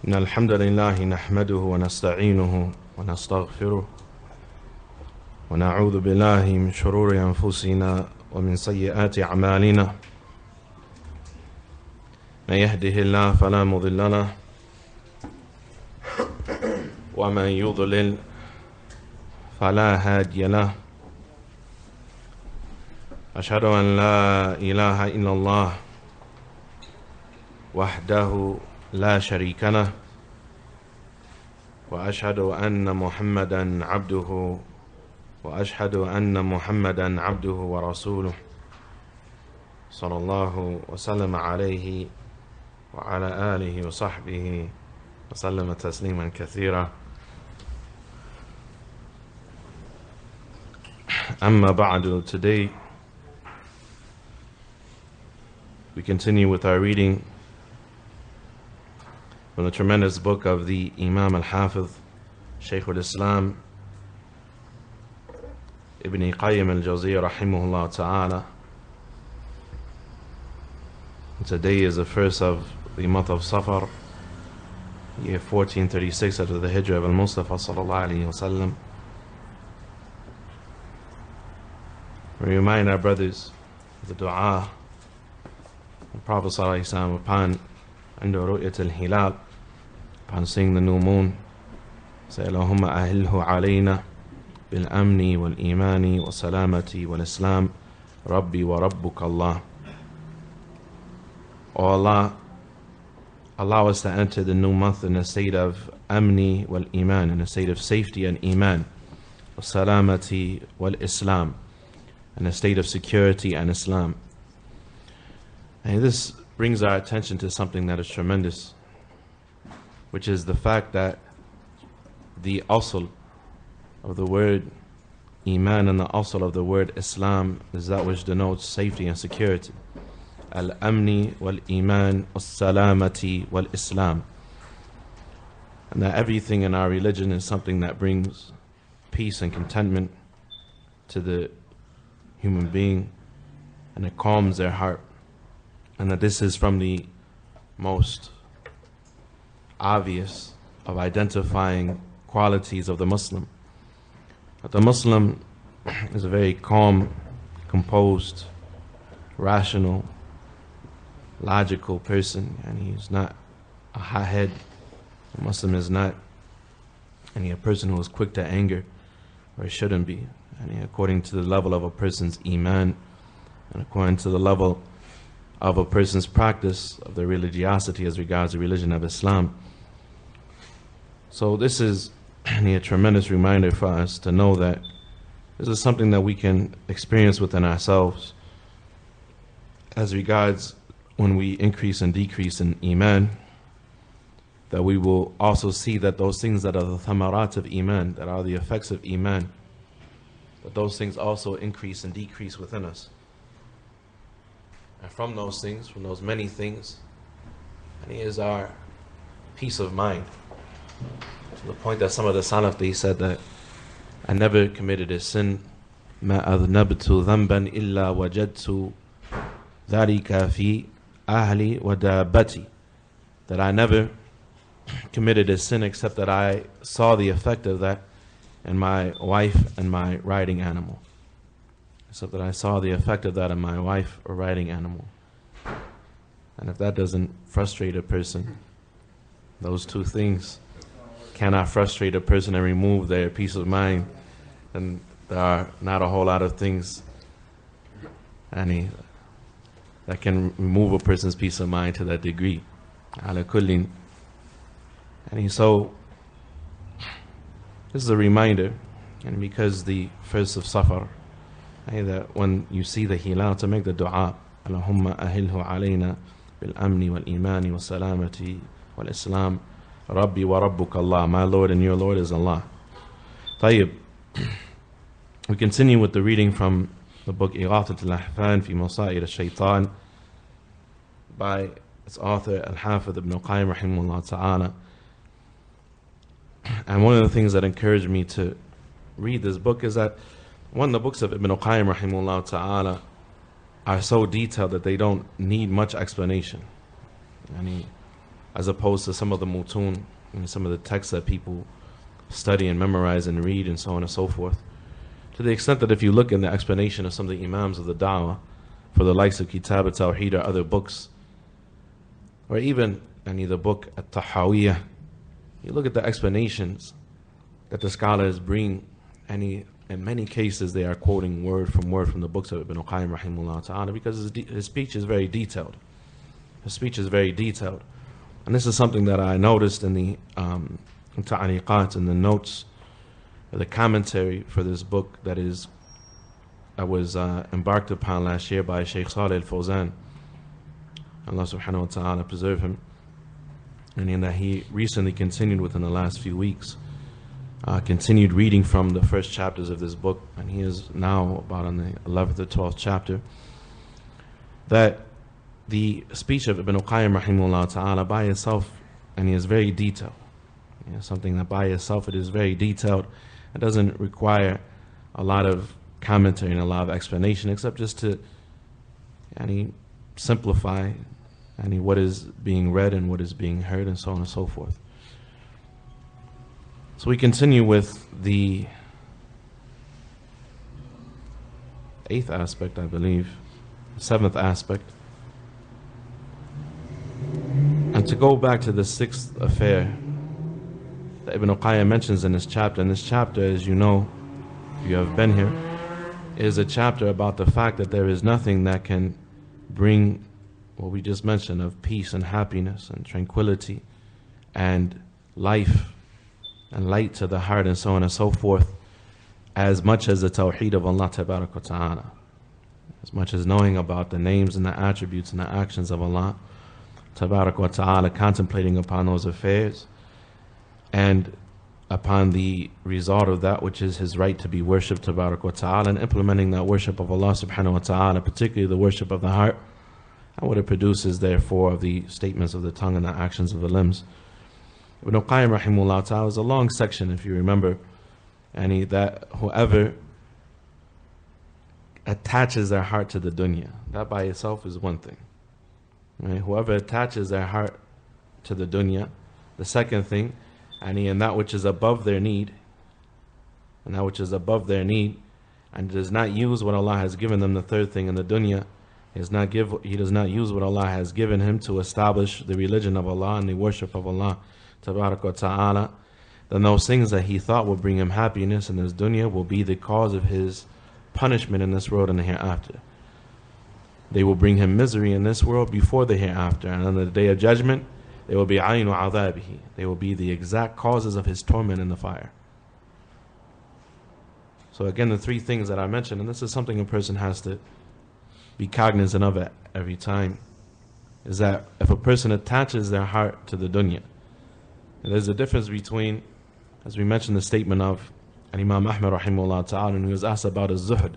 إن الحمد لله نحمده ونستعينه ونستغفره ونعوذ بالله من شرور أنفسنا ومن سيئات أعمالنا من يهده الله فلا مضل له ومن يضلل فلا هادي له أشهد أن لا إله إلا الله وحده لا شريك له وأشهد أن محمدا عبده ورسوله صلى الله وسلم عليه وعلى آله وصحبه وسلم تسليما كثيرا. أما بعد, today we continue with our reading from the tremendous book of the Imam al-Hafiz, Shaykh al-Islam, Ibn Qayyim al-Jawziyya rahimahullah ta'ala. Today is the first of the month of Safar, year 1436 after the Hijrah of al-Mustafa sallallahu alayhi wa sallam. We remind our brothers of the dua the Prophet sallallahu alayhi wa sallam upon عند رؤية الهلال, upon seeing the new moon, say اللهم أهله علينا بالأمن والإيمان والسلامة والإسلام ربي وربك الله. O Allah, allow us to enter the new month in a state of amni wal iman, in a state of safety and iman, salamati wal islam, in a state of security and Islam. And this brings our attention to something that is tremendous, which is the fact that the asl of the word iman and the asl of the word Islam is that which denotes safety and security. Al-amni wal-iman was-salamati wal-islam. And that everything in our religion is something that brings peace and contentment to the human being, and it calms their heart. And that this is from the most obvious of identifying qualities of the Muslim. But the Muslim is a very calm, composed, rational, logical person, and he's not a hothead. The Muslim is not a person who is quick to anger, or shouldn't be. And according to the level of a person's iman, and according to the level of a person's practice of their religiosity as regards the religion of Islam. So this is a tremendous reminder for us to know that this is something that we can experience within ourselves as regards when we increase and decrease in iman, that we will also see that those things that are the thamarat of iman, that are the effects of iman, that those things also increase and decrease within us. And from those things, from those many things, and is our peace of mind. To the point that some of the Salaf, they said that I never committed a sin, ما أذنبت ذنبا إلا وجدت ذلك في أهلي ودابتي. That I never committed a sin except that I saw the effect of that in my wife and my riding animal. Except that I saw the effect of that in my wife or riding animal. And if that doesn't frustrate a person, those two things cannot frustrate a person and remove their peace of mind, then there are not a whole lot of things that can remove a person's peace of mind to that degree. Ala kullin. So this is a reminder, and because the first of Safar, that when you see the hilal, to make the dua, Allahumma ahilhu alayna bil amni wal imani wa salamati wal islam rabbi wa rabbuka Allah. My Lord and your Lord is Allah. Tayyib. We continue with the reading from the book Ighathat al-Ahfan fi Masa'ir al-Shaytan by its author Al-Hafiz Ibn Qayyim rahimahullah ta'ala. And one of the things that encouraged me to read this book is that one of the books of Ibn Qayyim rahimahullah ta'ala are so detailed that they don't need much explanation. as opposed to some of the mutun and some of the texts that people study and memorize and read and so on and so forth. To the extent that if you look in the explanation of some of the imams of the da'wah for the likes of Kitab al-Tawheed or other books, or even the book At-Tahawiyah, you look at the explanations that the scholars bring, and in many cases they are quoting word from the books of Ibn Qayyim rahimahullah ta'ala, because his speech is very detailed. His speech is very detailed. And this is something that I noticed in the ta'aliqat, in the notes, the commentary for this book that was embarked upon last year by Shaykh Salih al-Fawzan. Allah subhanahu wa ta'ala preserve him. And in that he recently continued within the last few weeks, continued reading from the first chapters of this book, and he is now about on the 11th or 12th chapter, that the speech of Ibn Qayyim rahimahullah ta'ala by itself, and he is very detailed. Something that by itself it is very detailed. It doesn't require a lot of commentary and a lot of explanation, except just to simplify what is being read and what is being heard and so on and so forth. So we continue with the 8th aspect, I believe, 7th aspect. And to go back to the 6th affair that Ibn Qayyim mentions in this chapter, and this chapter, as you know, if you have been here, is a chapter about the fact that there is nothing that can bring what we just mentioned of peace and happiness and tranquility and life and light to the heart and so on and so forth, as much as the tawheed of Allah tabarak wa ta'ala, as much as knowing about the names and the attributes and the actions of Allah tabarak wa ta'ala, contemplating upon those affairs and upon the result of that which is His right to be worshipped tabarak wa ta'ala, and implementing that worship of Allah subhanahu wa ta'ala, particularly the worship of the heart, and what it produces therefore of the statements of the tongue and the actions of the limbs. Ibn Qayyim rahimahullah ta'ala is a long section, if you remember, and that whoever attaches their heart to the dunya, that by itself is one thing. Right? Whoever attaches their heart to the dunya, the second thing, and that which is above their need, and that which is above their need, and does not use what Allah has given them, the third thing in the dunya, he does not use what Allah has given him to establish the religion of Allah and the worship of Allah tabarak wa ta'ala, then those things that he thought would bring him happiness in this dunya will be the cause of his punishment in this world and the hereafter. They will bring him misery in this world before the hereafter, and on the day of judgment they will be aynu adhabihi. They will be the exact causes of his torment in the fire. So again, the three things that I mentioned, and this is something a person has to be cognizant of at every time, is that if a person attaches their heart to the dunya, and there's a difference between, as we mentioned, the statement of Imam Ahmad rahimahullah ta'ala, and he was asked about a zuhud,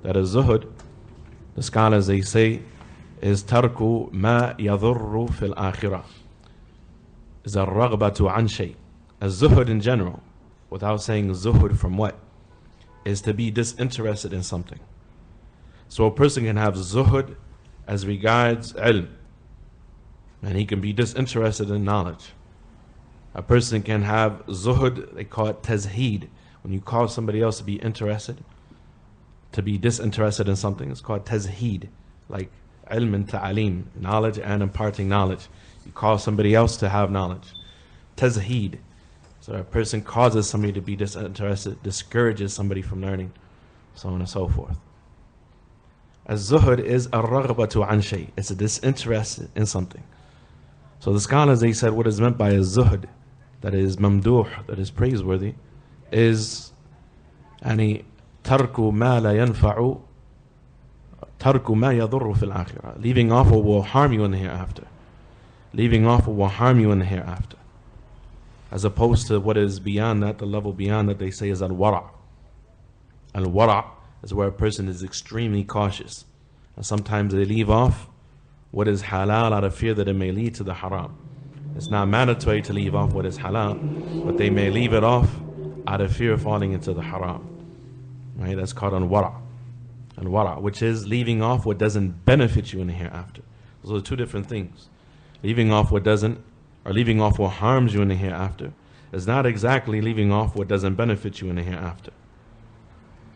that a zuhud, the scholars they say, is tarku ma yadurru fil akhirah, is a raghbatu an shay. A zuhud in general, without saying zuhud from what, is to be disinterested in something. So a person can have zuhud as regards ilm, and he can be disinterested in knowledge. A person can have zuhud, they call it tazheed, when you cause somebody else to be interested, to be disinterested in something, it's called tazheed, like ilm and ta'aleem, knowledge and imparting knowledge. You cause somebody else to have knowledge. Tazheed, so a person causes somebody to be disinterested, discourages somebody from learning, so on and so forth. Az-zuhud is a-raghbatu an shay, it's a disinterest in something. So the scholars, they said what is meant by a zuhud, that is mamduh, that is praiseworthy, is tarku ma la yanfa'u, tarku ma yadurru fil akhirah, leaving off what will harm you in the hereafter. Leaving off what will harm you in the hereafter. As opposed to what is beyond that, the level beyond that they say is al-wara'. Al-wara' is where a person is extremely cautious. And sometimes they leave off what is halal out of fear that it may lead to the haram. It's not mandatory to leave off what is halal, but they may leave it off out of fear of falling into the haram. Right? That's called al-wara'. Al-wara', which is leaving off what doesn't benefit you in the hereafter. Those are two different things. Leaving off what doesn't or leaving off what harms you in the hereafter is not exactly leaving off what doesn't benefit you in the hereafter.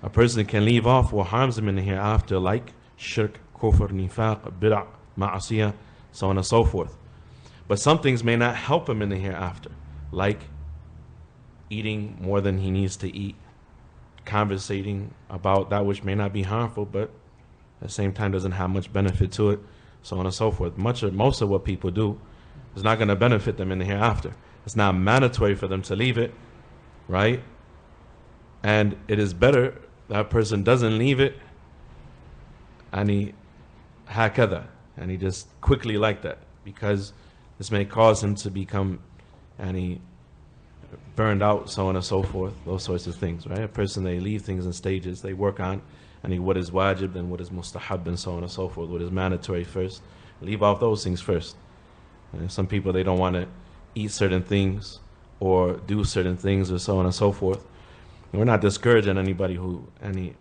A person can leave off what harms him in the hereafter, like shirk, kufr, nifaq, bid'ah, ma'asiyah, so on and so forth. But some things may not help him in the hereafter, like eating more than he needs to eat, conversating about that which may not be harmful, but at the same time doesn't have much benefit to it, so on and so forth. Most of what people do is not going to benefit them in the hereafter. It's not mandatory for them to leave it, right? And it is better that person doesn't leave it, and he hakada, and he just quickly like that, because this may cause him to become burned out, so on and so forth, those sorts of things, right? A person, they leave things in stages, they work on what is wajib and what is mustahab and so on and so forth, what is mandatory first. Leave off those things first. And some people, they don't want to eat certain things or do certain things or so on and so forth. And we're not discouraging anybody who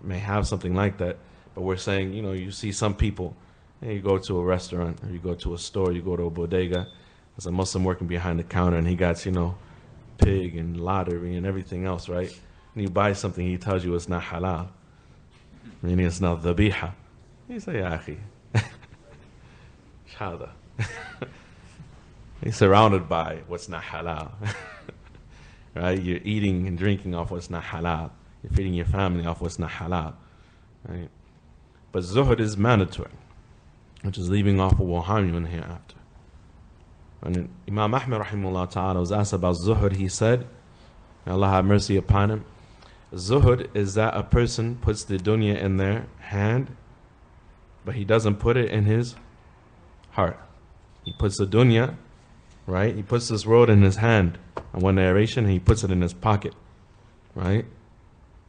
may have something like that, but we're saying, you see some people, you go to a restaurant or you go to a store, you go to a bodega, there's a Muslim working behind the counter and he got, pig and lottery and everything else, right? And you buy something, he tells you it's not halal, meaning it's not dhabiha. You say, ya akhi, shada. He's surrounded by what's not halal. Right? You're eating and drinking off what's not halal. You're feeding your family off what's not halal. Right? But zuhud is mandatory, which is leaving off what will harm you in the hereafter. And Imam Ahmed rahimahullah ta'ala was asked about zuhud. He said, may Allah have mercy upon him, zuhud is that a person puts the dunya in their hand, but he doesn't put it in his heart. He puts the dunya, right? He puts this world in his hand on one narration, and he puts it in his pocket, right?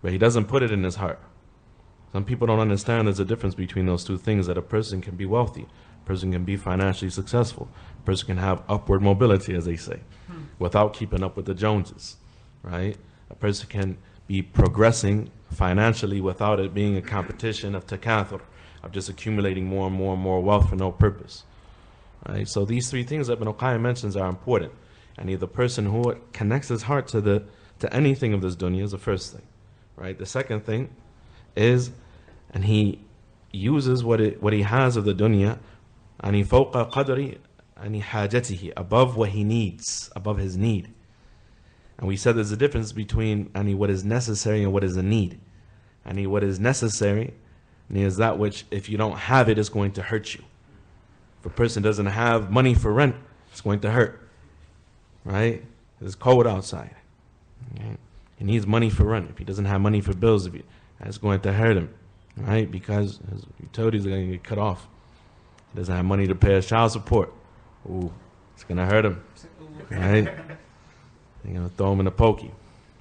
But he doesn't put it in his heart. Some people don't understand there's a difference between those two things, that a person can be wealthy, a person can be financially successful, a person can have upward mobility, as they say, without keeping up with the Joneses, right? A person can be progressing financially without it being a competition of takathur, of just accumulating more and more and more wealth for no purpose. Right? So these three things that Ibn al-Qayyim mentions are important. And the person who connects his heart to anything of this dunya is the first thing. Right? The second thing is, and he uses what he has of the dunya, and fawqa qadri and hajatihi, above what he needs, above his need. And we said there's a difference between what is necessary and what is a need. And what is necessary is that which, if you don't have it, is going to hurt you. If a person doesn't have money for rent, it's going to hurt. Right? It's cold outside. Right? He needs money for rent. If he doesn't have money for bills, that's going to hurt him. Right? Because his utilities are going to get cut off. He doesn't have money to pay his child support. Ooh, it's going to hurt him. Right? You're going to throw him in a pokey.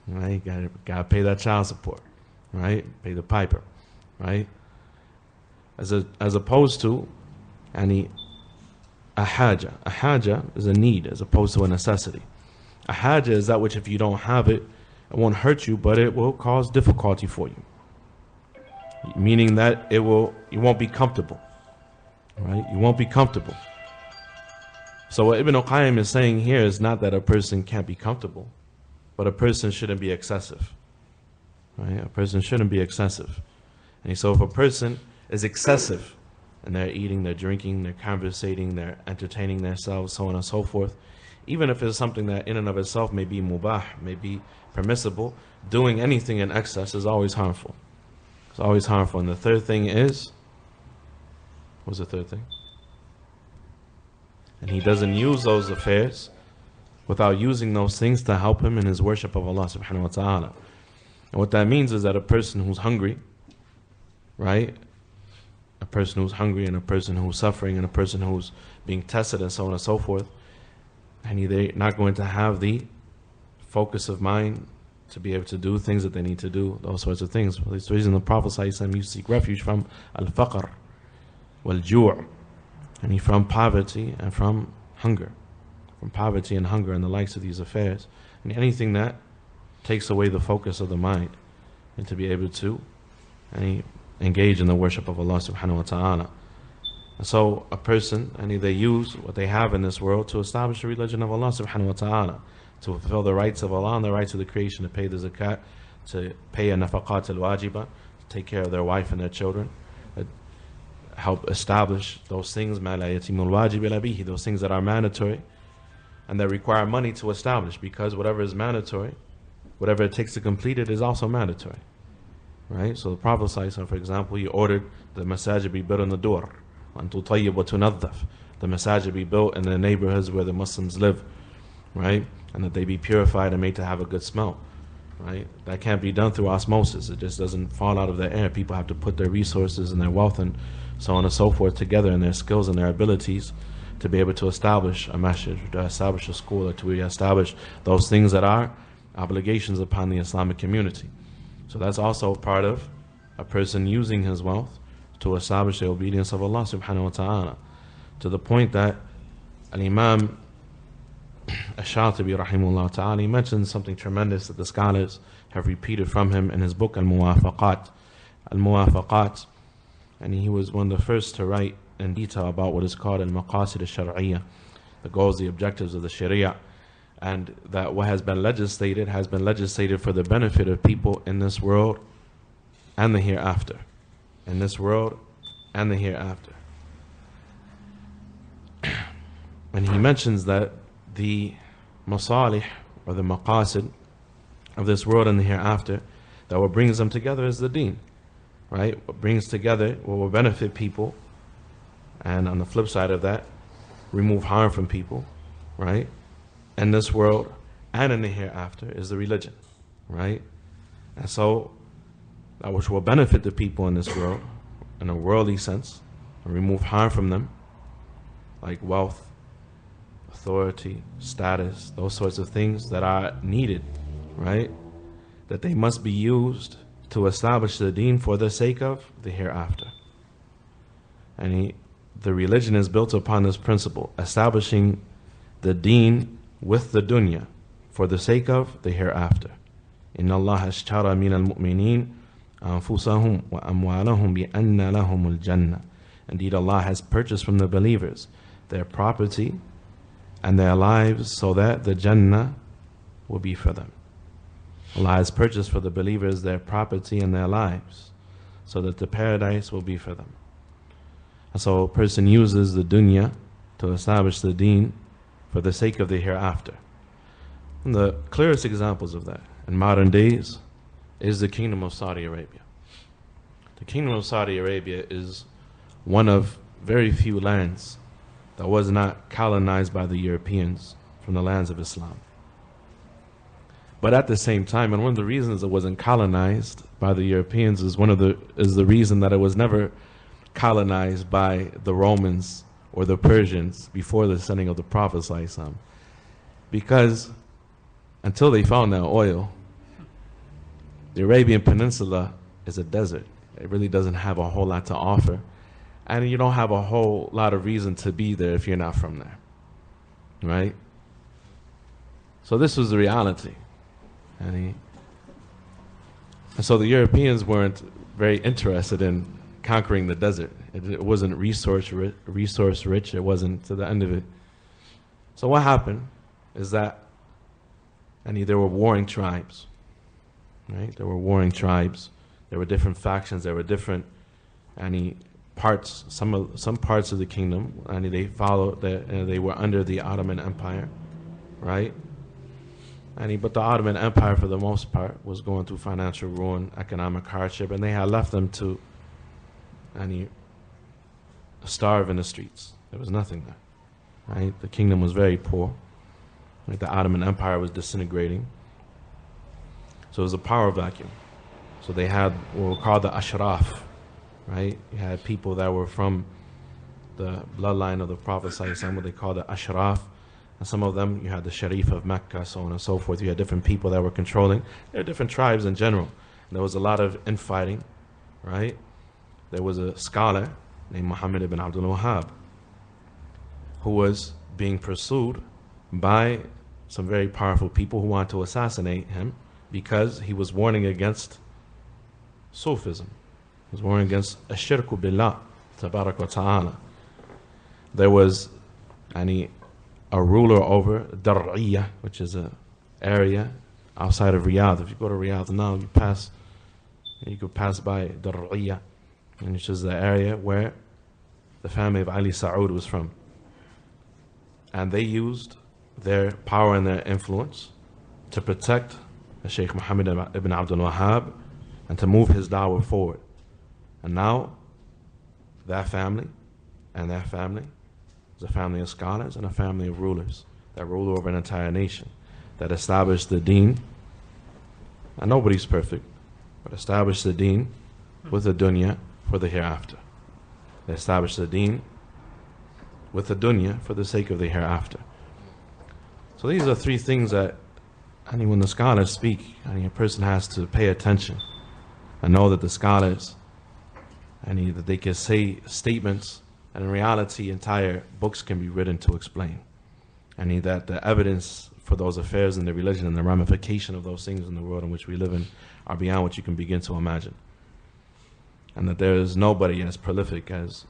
Right? You got to pay that child support. Right? Pay the piper. Right? As opposed to a haja. A haja is a need as opposed to a necessity. A haja is that which, if you don't have it, it won't hurt you, but it will cause difficulty for you. Meaning that you won't be comfortable. Right? You won't be comfortable. So what Ibn al-Qayyim is saying here is not that a person can't be comfortable, but a person shouldn't be excessive. Right? A person shouldn't be excessive. And so if a person is excessive, and they're eating, they're drinking, they're conversating, they're entertaining themselves, so on and so forth, even if it's something that in and of itself may be mubah, may be permissible, doing anything in excess is always harmful. It's always harmful. And the third thing is, what's the third thing? And he doesn't use those affairs without using those things to help him in his worship of Allah subhanahu wa ta'ala. And what that means is that a person who's hungry, right? A person who's hungry and a person who's suffering and a person who's being tested and so on and so forth, and they're not going to have the focus of mind to be able to do things that they need to do, those sorts of things. For this reason, the Prophet ﷺ used to seek refuge from al-faqr wal-ju', and from poverty and from hunger, from poverty and hunger and the likes of these affairs, and anything that takes away the focus of the mind, and to be able to engage in the worship of Allah subhanahu wa ta'ala. And so a person, they use what they have in this world to establish the religion of Allah subhanahu wa ta'ala, to fulfill the rights of Allah and the rights of the creation, to pay the zakat, to pay a nafaqat al-wajiba, to take care of their wife and their children, help establish those things, ma la yatimul wajib illa bihi, those things that are mandatory and that require money to establish, because whatever is mandatory, whatever it takes to complete it, is also mandatory. Right? So the Prophet ﷺ, for example, he ordered the masajid be built in the door, وَأَن تُطَيِّبْ وَتُنَظَّفْ, the masajid be built in the neighborhoods where the Muslims live, right? And that they be purified and made to have a good smell. Right? That can't be done through osmosis. It just doesn't fall out of the air. People have to put their resources and their wealth and so on and so forth together, and their skills and their abilities to be able to establish a masjid, to establish a school, or to establish those things that are obligations upon the Islamic community. So that's also part of a person using his wealth to establish the obedience of Allah subhanahu wa ta'ala, to the point that Al-Imam Ash-Shatibi rahimahullah ta'ala, he mentions something tremendous that the scholars have repeated from him in his book Al-Muwafaqat. Al-Muwafaqat, and he was one of the first to write in detail about what is called Al-Maqasid Al-Shar'iyya, the goals, the objectives of the Sharia, and that what has been legislated for the benefit of people in this world and the hereafter. In this world and the hereafter. And he mentions that the masalih, or the maqasid of this world and the hereafter, that what brings them together is the deen. Right? What brings together, what will benefit people, and on the flip side of that, remove harm from people, right? In this world and in the hereafter is the religion, right? And so that which will benefit the people in this world in a worldly sense and remove harm from them, like wealth, authority, status, those sorts of things that are needed, right? That they must be used to establish the deen for the sake of the hereafter. And the religion is built upon this principle, establishing the deen with the dunya for the sake of the hereafter. Inna Allah ashtara min al-mu'minin anfusahum wa amwalahum bi anna lahum al-jannah. Indeed, Allah has purchased from the believers their property and their lives so that the Jannah will be for them. Allah has purchased for the believers their property and their lives so that the paradise will be for them. And so a person uses the dunya to establish the deen for the sake of the hereafter. And the clearest examples of that in modern days is the Kingdom of Saudi Arabia. The Kingdom of Saudi Arabia is one of very few lands that was not colonized by the Europeans from the lands of Islam. But at the same time, and one of the reasons it wasn't colonized by the Europeans is the reason that it was never colonized by the Romans or the Persians before the sending of the Prophet ﷺ. Because until they found that oil, the Arabian Peninsula is a desert. It really doesn't have a whole lot to offer. And you don't have a whole lot of reason to be there if you're not from there. Right? So this was the reality. And so the Europeans weren't very interested in conquering the desert. It wasn't resource rich. It wasn't to the end of it. So what happened is that there were warring tribes. Right? There were warring tribes. There were different factions. There were different parts. Some parts of the kingdom, they followed. They were under the Ottoman Empire, right? But the Ottoman Empire, for the most part, was going through financial ruin, economic hardship, and they had left them to starve in the streets. There was nothing there. Right? The kingdom was very poor. Like the Ottoman Empire was disintegrating. So it was a power vacuum. So they had what were called the Ashraf. Right? You had people that were from the bloodline of the Prophet ﷺ, what they called the Ashraf. And some of them, you had the Sharif of Mecca, so on and so forth. You had different people that were controlling. There are different tribes in general. And there was a lot of infighting, right? There was a scholar named Muhammad ibn Abdul Wahhab who was being pursued by some very powerful people who wanted to assassinate him because he was warning against Sufism. He was warning against Ashirku Billah, Tabarak wa Ta'ala. there was a ruler over Dar'iyah, which is an area outside of Riyadh. If you go to Riyadh now, you could pass by Dar'iyah, which is the area where the family of Ali Saud was from. And they used their power and their influence to protect Sheikh Muhammad ibn Abdul Wahhab and to move his da'wah forward. And now, that family and that family is a family of scholars and a family of rulers that rule over an entire nation, that established the deen. And nobody's perfect, but established the deen with the dunya for the hereafter. They established the deen with the dunya for the sake of the hereafter. So these are three things that, when the scholars speak, a person has to pay attention and know that the scholars, that they can say statements, and in reality entire books can be written to explain. That the evidence for those affairs in the religion and the ramification of those things in the world in which we live in are beyond what you can begin to imagine. And that there is nobody as prolific as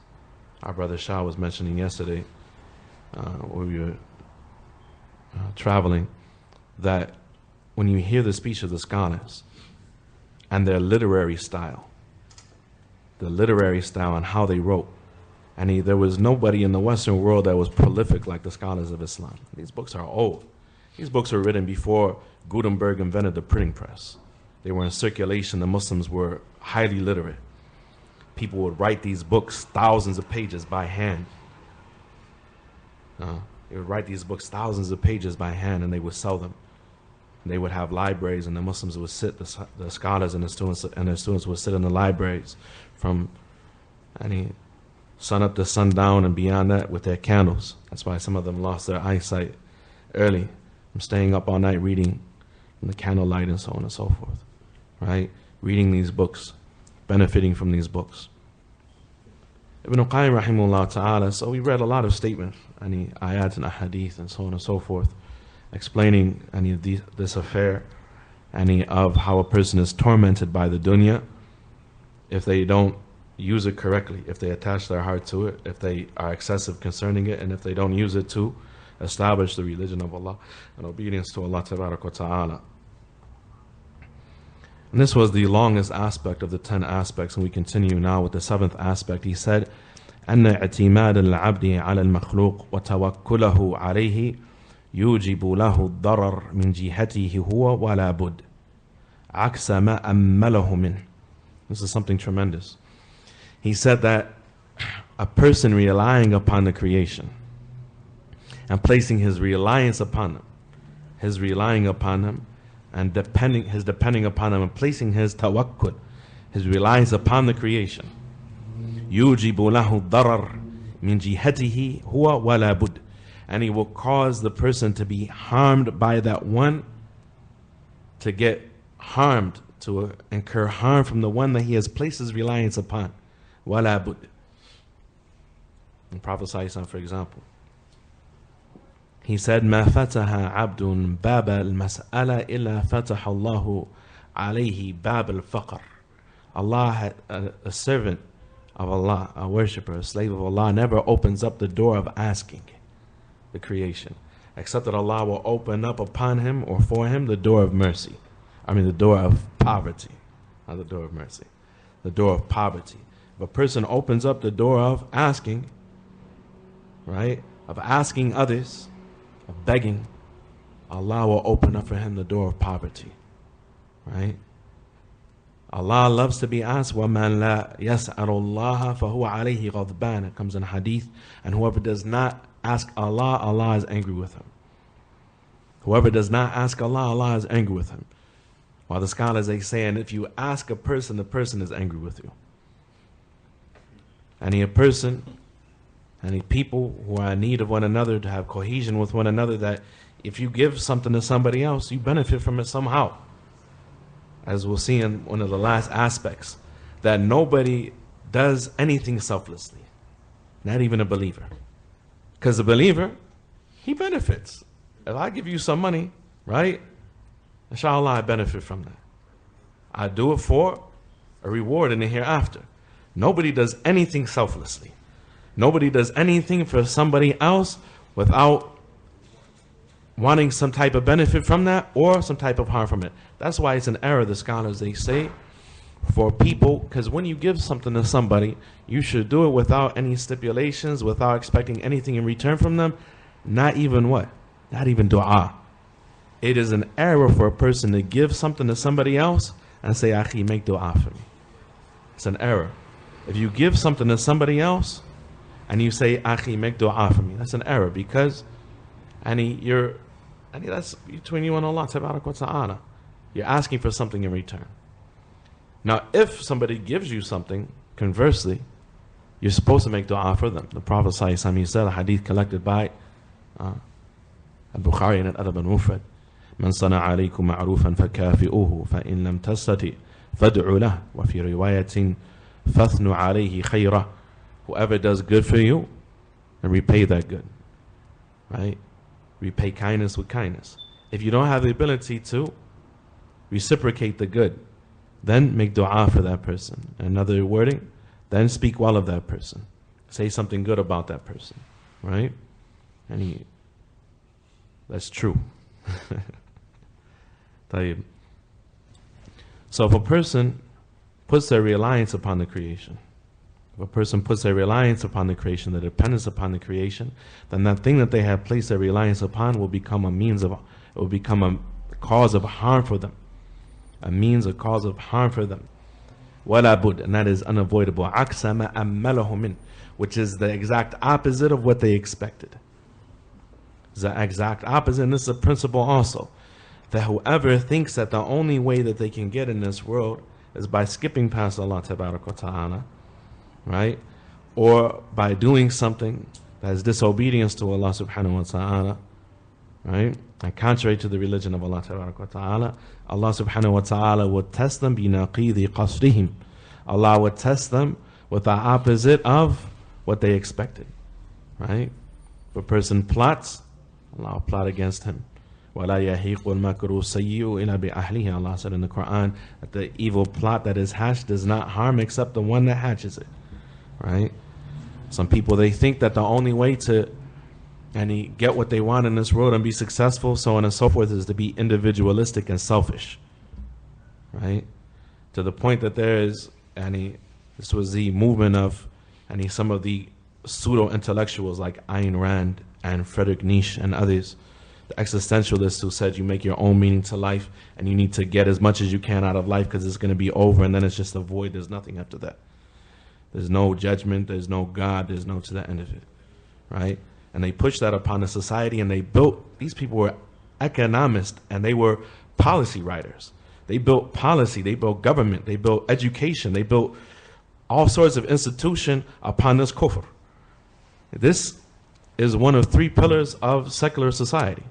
our brother Shah was mentioning yesterday when we were traveling, that when you hear the speech of the scholars and their literary style and how they wrote, there was nobody in the Western world that was prolific like the scholars of Islam. These books are old. These books were written before Gutenberg invented the printing press. They were in circulation. The Muslims were highly literate. People would write these books, thousands of pages by hand. They would write these books, thousands of pages by hand, and they would sell them. They would have libraries, and the Muslims would sit, the scholars and their students would sit in the libraries from sun up to sundown and beyond that with their candles. That's why some of them lost their eyesight early from staying up all night reading in the candlelight and so on and so forth. Right? Reading these books, benefiting from these books. Ibn Qayyim rahimahullah ta'ala, so we read a lot of statements, ayat and ahadith and so on and so forth, explaining this affair, of how a person is tormented by the dunya if they don't use it correctly, if they attach their heart to it, if they are excessive concerning it, and if they don't use it to establish the religion of Allah and obedience to Allah tabarak wa ta'ala. And this was the longest aspect of the 10 aspects, and we continue now with the 7th aspect. He said, أن اعتماد العبد على المخلوق وتوكله عليه يوجب له الضرر من جهته هو ولا بد عكس ما أمله منه. This is something tremendous. He said that a person relying upon the creation and placing his reliance upon them, his relying upon them and his depending upon them and placing his tawakkul, his reliance upon the creation, يُوجِبُ لَهُ الضَّرَرْ مِنْ جِهَتِهِ هُوَ وَلَا بُدْ, and he will cause the person to be harmed by that one, to get harmed, to incur harm from the one that he has placed his reliance upon. وَلَا بُدْ. And Prophet ﷺ, for example, he said, ما فتح عبد باب المسألة إلا فتح الله عليه باب الفقر. Allah had a servant of Allah, a worshipper, a slave of Allah, never opens up the door of asking the creation, except that Allah will open up upon him or for him the door of mercy. The door of poverty, not the door of mercy, the door of poverty. If a person opens up the door of asking, right, of asking others, of begging, Allah will open up for him the door of poverty. Right? Allah loves to be asked. وَمَنْ لَا يَسْأَلُ اللَّهَ فَهُوَ عَلَيْهِ غَضْبَانٌ. It comes in hadith. And whoever does not ask Allah, Allah is angry with him. Whoever does not ask Allah, Allah is angry with him. While the scholars, they say, and if you ask a person, the person is angry with you. A person, people who are in need of one another, to have cohesion with one another, that if you give something to somebody else, you benefit from it somehow. As we'll see in one of the last aspects, that nobody does anything selflessly, not even a believer. Because the believer, he benefits. If I give you some money, right, inshallah I benefit from that. I do it for a reward in the hereafter. Nobody does anything selflessly. Nobody does anything for somebody else without wanting some type of benefit from that or some type of harm from it. That's why it's an error, the scholars, they say, for people, because when you give something to somebody, you should do it without any stipulations, without expecting anything in return from them. Not even what? Not even dua. It is an error for a person to give something to somebody else and say, Akhi, make dua for me. It's an error. If you give something to somebody else and you say, Akhi, make dua for me, that's an error, because that's between you and Allah tabarak wa ta'ala. You're asking for something in return. Now, if somebody gives you something, conversely, you're supposed to make dua for them. The Prophet ﷺ said, a hadith collected by Al-Bukhari and Al-Adab al-Mufrad, من صنع عليكم معروفا فكافئوه فإن لم تستطع فادعوا له وفي رواية فاثنوا عليه خيرا. Whoever does good for you, and repay that good. Right? Repay kindness with kindness. If you don't have the ability to reciprocate the good, then make dua for that person. Another wording, then speak well of that person. Say something good about that person. Right? That's true. So if a person puts their reliance upon the creation, if a person puts their reliance upon the creation, their dependence upon the creation, then that thing that they have placed their reliance upon will become a cause of harm for them. A cause of harm for them. وَلَا بُدْ, and that is unavoidable. عَكْسَ مَا أَمَّلَهُ مِنْ, which is the exact opposite of what they expected. The exact opposite, and this is a principle also, that whoever thinks that the only way that they can get in this world is by skipping past Allah tabarak wa ta'ala, right? Or by doing something that is disobedience to Allah subhanahu wa ta'ala, right? And contrary to the religion of Allah tabarak wa ta'ala, Allah subhanahu wa ta'ala would test them بِنَقِيدِ قَصْرِهِمْ. Allah would test them with the opposite of what they expected, right? If a person plots, Allah will plot against him. وَلَا يَحِيقُ الْمَكْرُ السَّيِّئُ إِلَّا بِأَهْلِهِ. Allah said in the Quran that the evil plot that is hatched does not harm except the one that hatches it. Right? Some people, they think that the only way to get what they want in this world and be successful, so on and so forth, is to be individualistic and selfish. Right? To the point that there is, this was the movement of some of the pseudo-intellectuals like Ayn Rand and Friedrich Nietzsche and others, the existentialists who said you make your own meaning to life and you need to get as much as you can out of life because it's going to be over and then it's just a void. There's nothing after that. There's no judgment. There's no God. There's no to the end of it. Right? And they pushed that upon the society, and these people were economists and they were policy writers. They built policy. They built government. They built education. They built all sorts of institution upon this kufr. This is one of three pillars of secular society.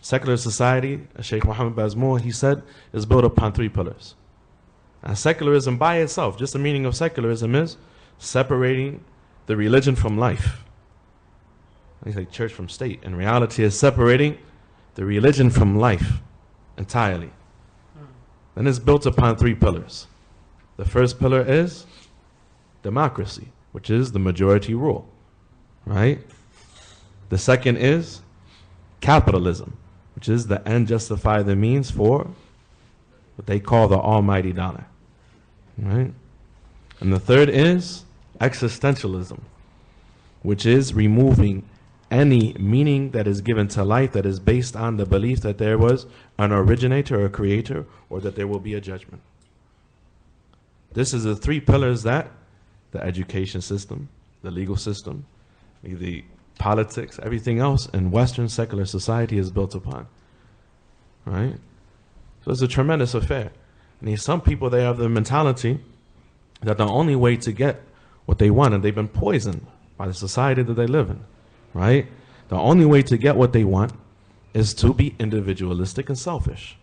Secular society, Sheikh Muhammad Bazmoul, he said, is built upon three pillars. And secularism by itself, just the meaning of secularism is separating the religion from life. They say church from state. In reality, is separating the religion from life entirely. And it's built upon three pillars. The first pillar is democracy, which is the majority rule. Right? The second is capitalism, which is the end justify the means for what they call the almighty dollar. Right? And the third is existentialism, which is removing any meaning that is given to life that is based on the belief that there was an originator or a creator, or that there will be a judgment. This is the three pillars that the education system, the legal system, the politics, everything else in Western secular society is built upon. Right? So it's a tremendous affair. And some people, they have the mentality that the only way to get what they want, and they've been poisoned by the society that they live in, right? The only way to get what they want is to be individualistic and selfish.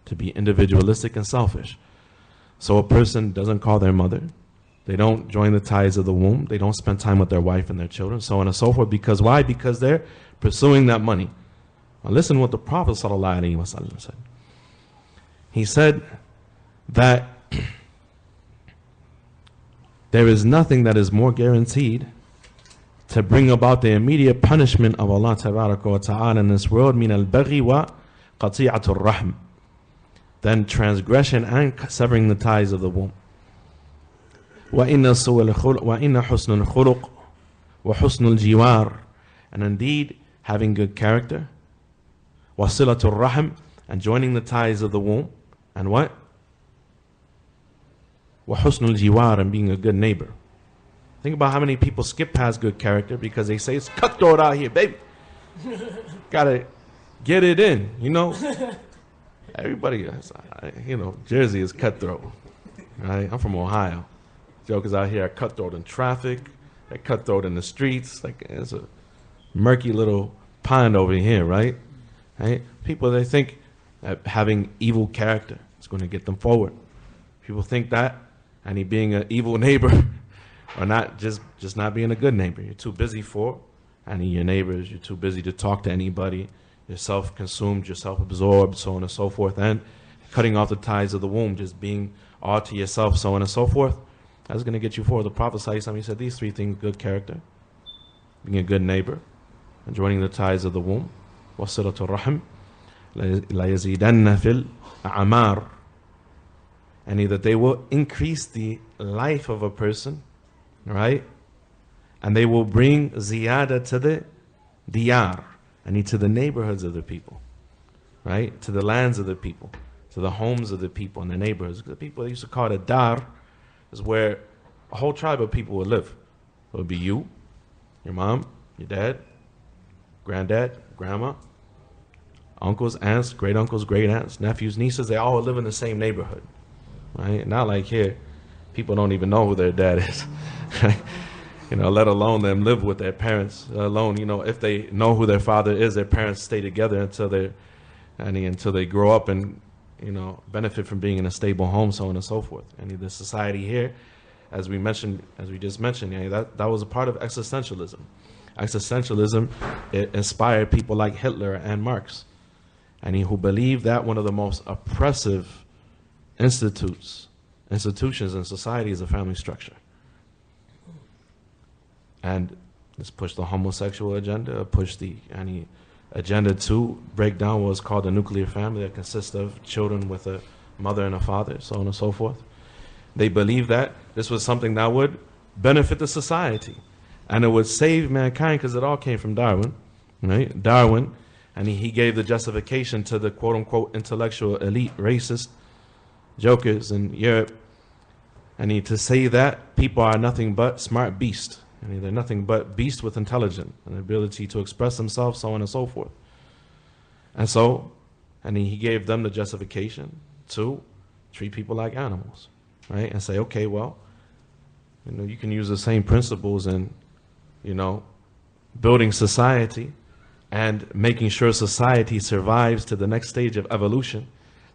To be individualistic and selfish. So a person doesn't call their mother. They don't join the ties of the womb. They don't spend time with their wife and their children, so on and so forth. Because why? Because they're pursuing that money. Now listen to what the Prophet ﷺ said. He said that there is nothing that is more guaranteed to bring about the immediate punishment of Allah Tabaraka wa Ta'ala in this world, min al-baghi wa qati'atul rahm, then transgression and severing the ties of the womb. وَإِنَّ حُسْنُ الْخُلُقِ وَحُسْنُ الْجِوَارِ, and indeed having good character, وَصِلَةُ الرَّحْمِ, and joining the ties of the womb, and what? وَحُسْنُ الْجِوَارِ, and being a good neighbor. Think about how many people skip past good character because they say it's cutthroat out here, baby. Gotta get it in, you know. Everybody, you know, Jersey is cutthroat, right? I'm from Ohio. Jokers out here are cutthroat in traffic, they're cutthroat in the streets. Like, it's a murky little pond over here, right? Right? People, they think that having evil character is going to get them forward. People think that, and he being an evil neighbor, or not just not being a good neighbor. You're too busy for any of your neighbors. You're too busy to talk to anybody. You're self-consumed, you're self-absorbed, so on and so forth. And cutting off the ties of the womb, just being all to yourself, so on and so forth. That's going to get you forward. The Prophet ﷺ, he said these three things: good character, being a good neighbor, and joining the ties of the womb. وَصِلَةُ الرَّحْمِ لَيَزِيدَنَّ فِي الْأَعْمَارِ, and that they will increase the life of a person, right? And they will bring ziyada to the diyar, and to the neighborhoods of the people, right? To the lands of the people, to the homes of the people and the neighborhoods. The people, they used to call it a dar, is where a whole tribe of people would live. It would be you, your mom, your dad, granddad, grandma, uncles, aunts, great uncles, great aunts, nephews, nieces. They all would live in the same neighborhood, right? Not like here, people don't even know who their dad is. You know, let alone them live with their parents. Let alone, you know, if they know who their father is, their parents stay together until they grow up and, you know, benefit from being in a stable home, so on and so forth. And the society here, as we just mentioned, you know, that was a part of existentialism. Existentialism, it inspired people like Hitler and Marx, and who believed that one of the most oppressive institutions in society is a family structure. And let's push the homosexual agenda, push the agenda to break down what's called a nuclear family that consists of children with a mother and a father, so on and so forth. They believed that this was something that would benefit the society, and it would save mankind, because it all came from Darwin, right? Darwin, and he gave the justification to the quote-unquote intellectual elite racist jokers in Europe, and to say that people are nothing but smart beasts. And they're nothing but beasts with intelligence and the ability to express themselves, so on and so forth. And so, he gave them the justification to treat people like animals, right? And say, okay, well, you know, you can use the same principles in, you know, building society and making sure society survives to the next stage of evolution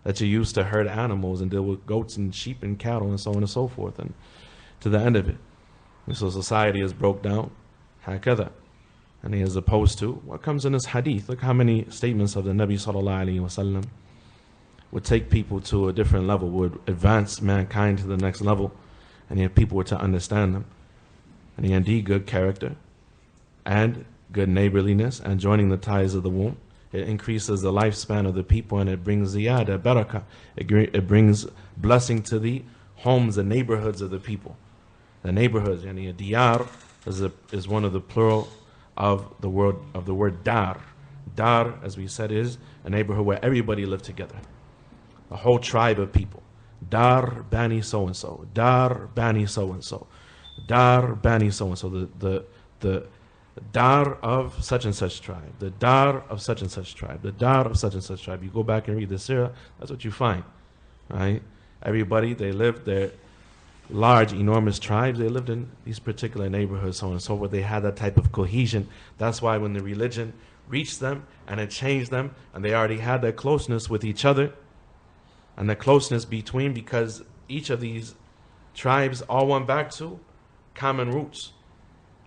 that you use to herd animals and deal with goats and sheep and cattle and so on and so forth, and to the end of it. And so society is broke down, hakada. And as opposed to what comes in this hadith. Look how many statements of the Nabi sallallahu alaihi wasallam would take people to a different level, would advance mankind to the next level, and yet people were to understand them. And indeed, good character and good neighborliness and joining the ties of the womb, it increases the lifespan of the people, and it brings ziyada, barakah. It brings blessing to the homes and neighborhoods of the people. The neighborhoods, yani a diyar is one of the plural of the word dar. Dar, as we said, is a neighborhood where everybody lived together. A whole tribe of people. Dar bani so and so. Dar bani so and so. Dar bani so and so. The dar of such and such tribe. The dar of such and such tribe. The dar of such and such tribe. You go back and read the Sirah, that's what you find. Right? Everybody, they lived there. Large, enormous tribes, they lived in these particular neighborhoods, so on and so forth. They had that type of cohesion. That's why when the religion reached them and it changed them, and they already had that closeness with each other, and the closeness between, because each of these tribes all went back to common roots.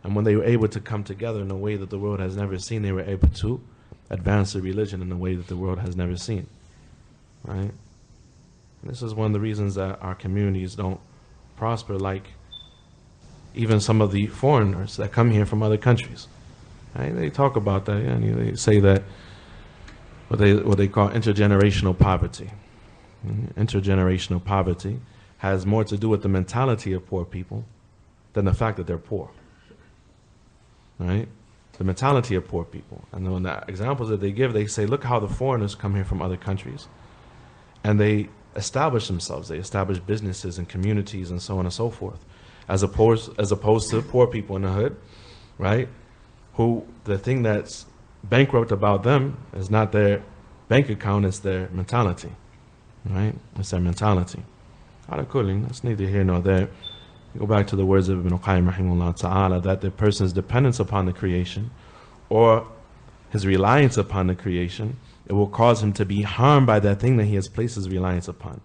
And when they were able to come together in a way that the world has never seen, they were able to advance the religion in a way that the world has never seen. Right? And this is one of the reasons that our communities don't prosper like even some of the foreigners that come here from other countries. Right? They talk about that, and they say that what they call intergenerational poverty. Intergenerational poverty has more to do with the mentality of poor people than the fact that they're poor. Right? The mentality of poor people. And then the examples that they give, they say, look how the foreigners come here from other countries. And they establish themselves. They establish businesses and communities and so on and so forth. As opposed to poor people in the hood, right? Who the thing that's bankrupt about them is not their bank account, it's their mentality. Right? It's their mentality. That's neither here nor there. Go back to the words of Ibn Qayyim rahimahullah ta'ala, that the person's dependence upon the creation or his reliance upon the creation, it will cause him to be harmed by that thing that he has placed his reliance upon.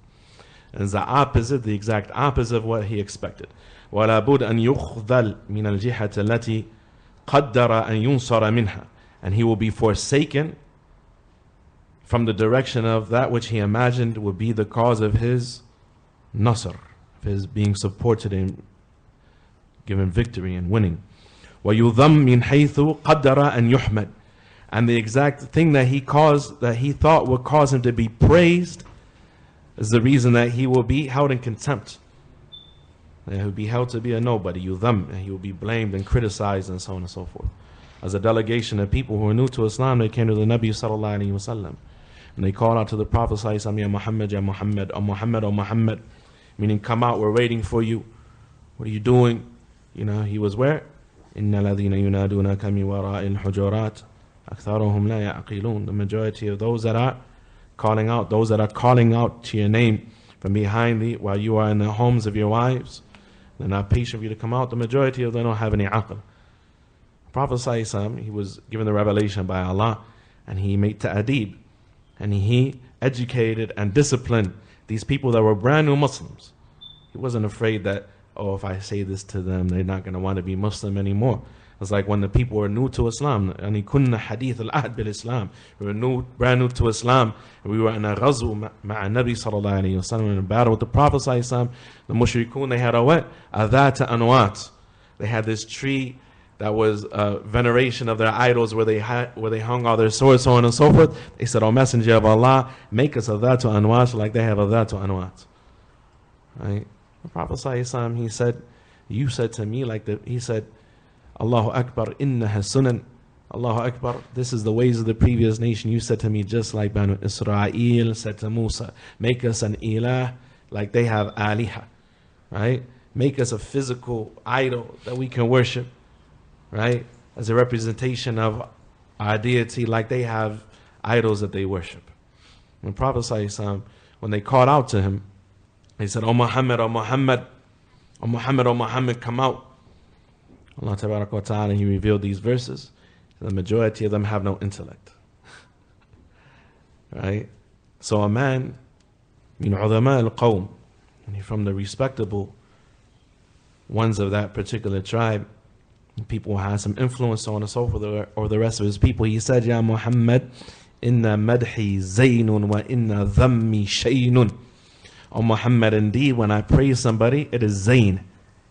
And it's the opposite, the exact opposite of what he expected. وَلَا بُدْ أَنْ يُخْذَلْ مِنَ الْجِحَةِ الَّتِي قَدَّرَ أَنْ يُنصَرَ مِنْهَا. And he will be forsaken from the direction of that which he imagined would be the cause of his nasr, of his being supported and given victory and winning. وَيُذَمْ مِنْ حَيْثُ قَدَّرَ أَنْ يُحْمَدْ. And the exact thing that he thought would cause him to be praised is the reason that he will be held in contempt. That he will be held to be a nobody. And he will be blamed and criticized and so on and so forth. As a delegation of people who are new to Islam, they came to the Nabi sallallahu alayhi wasallam, and they called out to the Prophet sallallahu alayhi wasallam, Ya Muhammad, Ya Muhammad, O Muhammad, O Muhammad, meaning come out, we're waiting for you. What are you doing? You know, he was where? إِنَّ الَّذِينَ يُنَادُونَكَ مِنْ وَرَاءِ الْحُجُرَاتِ أَكْثَرُهُمْ لَا يَعْقِلُونَ. The majority of those that are calling out to your name from behind thee while you are in the homes of your wives, they're not patient for you to come out. The majority of them don't have any aql. Prophet ﷺ, he was given the revelation by Allah, and he made ta'adib, and he educated and disciplined these people that were brand new Muslims. He wasn't afraid that, oh, if I say this to them, they're not going to want to be Muslim anymore. It's like when the people were new to Islam, and he kunna hadith al-ahd bil-Islam. We were brand new to Islam, and we were in a ghazw ma'a Nabi sallallahu alayhi wa sallam, in a battle with the Prophet sallallahu alayhi wa sallam. The mushrikun, they had a what? Adhat anwat. They had this tree that was veneration of their idols, where they hung all their swords, so on and so forth. They said, "O Messenger of Allah, make us a dhatu anwat like they have a dhatu anwat." Right? The Prophet ﷺ, he said, "You said to me like that." He said, "Allahu Akbar, innaha sunan." Allahu Akbar, this is the ways of the previous nation. You said to me, just like Banu Israel said to Musa, make us an ilah like they have aliha. Right? Make us a physical idol that we can worship. Right? As a representation of our deity, like they have idols that they worship. When Prophet ﷺ, when they called out to him, they said, "O Muhammad, O Muhammad, O Muhammad, O Muhammad, come out." Allah Tabaraka wa Ta'ala, he revealed these verses. The majority of them have no intellect. Right? So a man, min udama al-qawm, from the respectable ones of that particular tribe, people who had some influence, so on and so forth, or the rest of his people, he said, "Ya Muhammad, inna madhi zaynun wa inna dhammi shaynun." O Muhammad, indeed, when I praise somebody, it is zayn,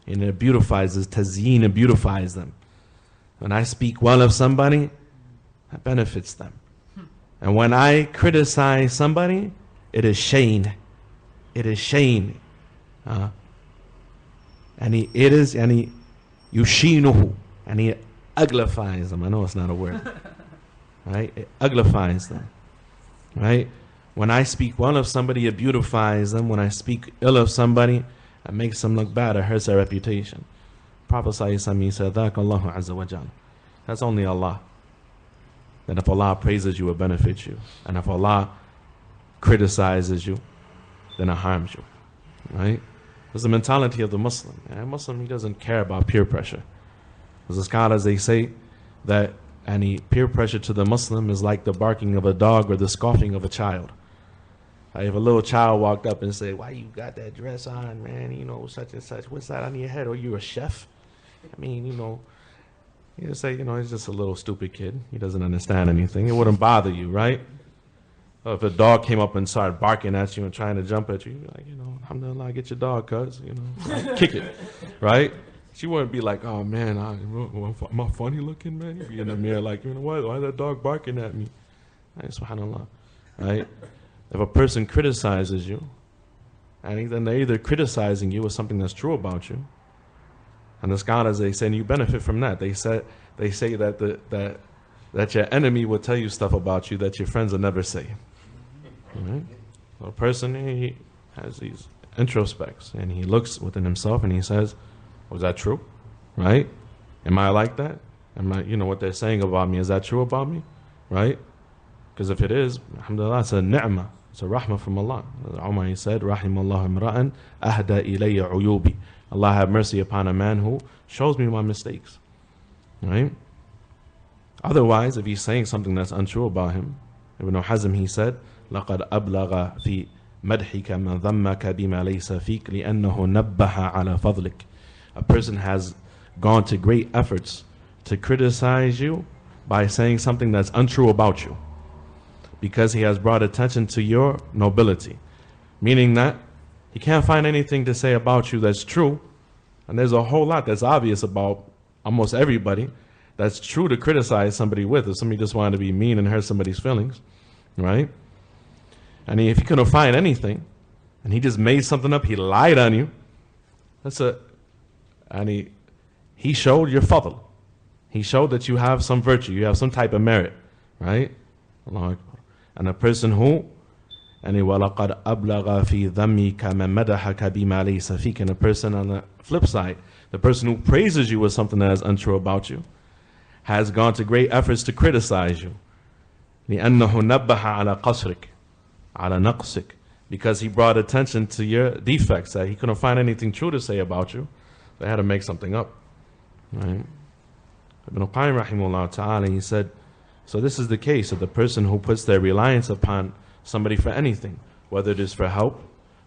and it beautifies, it's tazyeen, it beautifies them. When I speak well of somebody, that benefits them. And when I criticize somebody, it is shayn. It is shayn. And he yushinuhu, and he uglifies them. I know it's not a word. Right? It uglifies them. Right? When I speak well of somebody, it beautifies them. When I speak ill of somebody, it makes them look bad. It hurts their reputation. Prophet ﷺ said, "Dhaka Allahu Azza wa Jal." That's only Allah. That if Allah praises you, it benefits you. And if Allah criticizes you, then it harms you. Right? It's the mentality of the Muslim. A Muslim, he doesn't care about peer pressure. As the scholars, they say that any peer pressure to the Muslim is like the barking of a dog or the scoffing of a child. If a little child walked up and said, "Why you got that dress on, man? You know, such and such. What's that on your head? Or you a chef?" I mean, you say, he's just a little stupid kid. He doesn't understand anything. It wouldn't bother you, right? Or if a dog came up and started barking at you and trying to jump at you, you'd be like, alhamdulillah, get your dog, cuz, kick it, right? She wouldn't be like, oh man, am I funny looking, man? You'd be in the mirror like, you know what? Why is that dog barking at me? Right, subhanAllah. Right? If a person criticizes you, and then they're either criticizing you or something that's true about you, and the scholars, they say, and you benefit from that. They say that that your enemy will tell you stuff about you that your friends will never say. Right? So a person, he has these introspects, and he looks within himself and he says, was that true? Right? Am I like that? Am I, what they're saying about me, is that true about me? Right? Because if it is, alhamdulillah, it's a ni'mah. It's a rahmah from Allah. Umar, he said, Rahimallahu imra'an ahda ilayya uyubi. Allah have mercy upon a man who shows me my mistakes. Right? Otherwise, if he's saying something that's untrue about him, Ibn Hazm, he said, لَقَدْ أَبْلَغَ فِي مَدْحِكَ مَنْ ذَمَّكَ بِمَا لَيْسَ فِيكَ لِأَنَّهُ نَبَّهَ عَلَى فَضْلِكَ. A person has gone to great efforts to criticize you by saying something that's untrue about you, because he has brought attention to your nobility. Meaning that he can't find anything to say about you that's true, and there's a whole lot that's obvious about almost everybody that's true to criticize somebody with. If somebody just wanted to be mean and hurt somebody's feelings, right? And if he couldn't find anything, and he just made something up, he lied on you, and he showed your fadl. He showed that you have some virtue, you have some type of merit, right? Allahu Akbar. And a person who, and وَلَقَدْ أَبْلَغَ فِي ذَمِّكَ مَنْ مَدَحَكَ بِمَا لَيْسَ فِيكَ. And a person on the flip side, the person who praises you with something that is untrue about you, has gone to great efforts to criticize you. لِأَنَّهُ نَبَّهَ عَلَى قَصْرِكَ عَلَى نَقْصِكَ. Because he brought attention to your defects, that he couldn't find anything true to say about you. They had to make something up. Right? Ibn Qayyim rahimahullah ta'ala, he said, so this is the case of the person who puts their reliance upon somebody for anything, whether it is for help,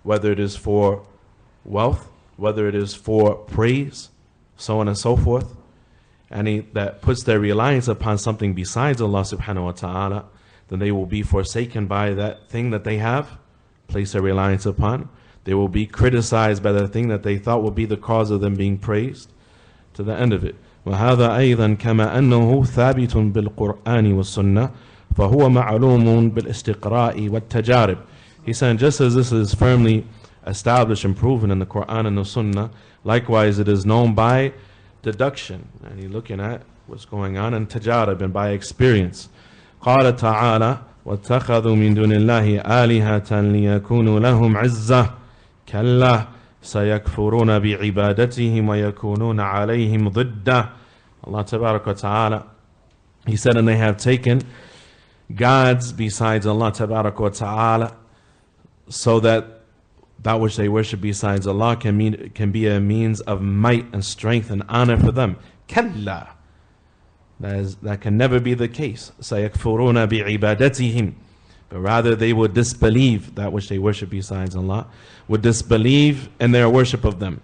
whether it is for wealth, whether it is for praise, so on and so forth. And that puts their reliance upon something besides Allah subhanahu wa ta'ala, then they will be forsaken by that thing that they have placed their reliance upon. They will be criticized by the thing that they thought would be the cause of them being praised, to the end of it. وهذا أيضا كما أنه ثابت بالقرآن والسنة فهو معلوم بالاستقراء والتجارب. He said, just as this is firmly established and proven in the Quran and the Sunnah, likewise it is known by deduction, and you're looking at what's going on, and tajarib, and by experience. قال تعالى واتخذوا من دون الله آلهة ليكونوا لهم عزة كلا سيكفرون بعبادتهم ويكونون عليهم ضدا. Allah Tabarak wa Ta'ala, he said, and they have taken gods besides Allah Tabarak wa Ta'ala, so that that which they worship besides Allah can be a means of might and strength and honor for them. Kalla. That can never be the case. سَيَكْفُرُونَ بِعِبَادَتِهِمْ. But rather they would disbelieve that which they worship besides Allah, would disbelieve in their worship of them.